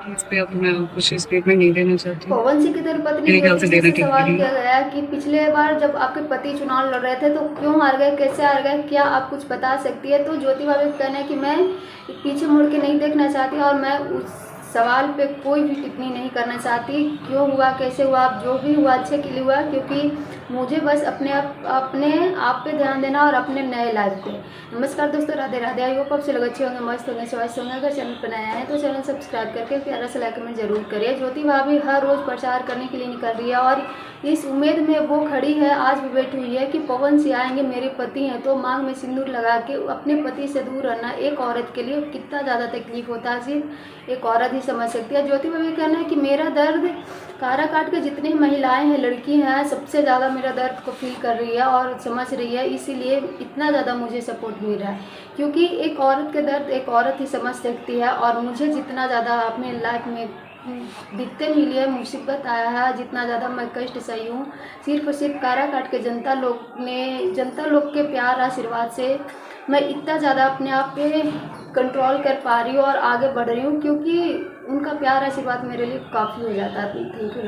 इस पे अब मैं कुछ स्टेटमेंट नहीं देना चाहती। पवन सिंह की धर्मपत्नी मेरे ख्याल ज्योति से जी देना से ठीक भी सवाल नहीं किया है। गया है कि पिछले बार जब आपके पति चुनाव लड़ रहे थे तो क्यों हार गए, कैसे हार गए, क्या आप कुछ बता सकती है? तो ज्योति भाभी का कहना है कि मैं पीछे मुड़ के नहीं देखना चाहती और मैं उस सवाल पे कोई भी टिप्पणी नहीं करना चाहती। क्यों हुआ, कैसे हुआ, जो भी हुआ अच्छे के लिए हुआ, क्योंकि मुझे बस अपने आप पे ध्यान देना और अपने नए लाइफ पे। नमस्कार दोस्तों, राधे राधे। आई होप आप से लोग अच्छे होंगे, मस्त होंगे, स्वस्थ होंगे। अगर चैनल पर नया है तो चैनल सब्सक्राइब करके प्यारा सा लाइक कमेंट जरूर करिए। ज्योति भाभी हर रोज प्रचार करने के लिए निकल रही है और इस उम्मीद में वो खड़ी है, आज भी बैठी हुई है कि पवन सिंह आएंगे, मेरे पति हैं, तो मांग में सिंदूर लगा के अपने पति से दूर रहना एक औरत के लिए कितना ज़्यादा तकलीफ होता है, सिर्फ एक औरत ही समझ सकती है। ज्योति भाभी कहना है कि मेरा दर्द काराकाट के जितनी महिलाएं हैं, लड़की हैं, सबसे ज़्यादा मेरा दर्द को फील कर रही है और समझ रही है, इसीलिए इतना ज़्यादा मुझे सपोर्ट मिल रहा है। क्योंकि एक औरत के दर्द एक औरत ही समझ सकती है और मुझे जितना ज़्यादा अपने लाइफ में दिक्कतें मिली है, मुसीबत आया है, जितना ज़्यादा मैं कष्ट सही हूँ, सिर्फ और सिर्फ काराकाट के जनता लोग के प्यार आशीर्वाद से मैं इतना ज़्यादा अपने आप पे कंट्रोल कर पा रही हूँ और आगे बढ़ रही हूँ, क्योंकि उनका प्यार आशीर्वाद मेरे लिए काफ़ी हो जाता है। Thank you.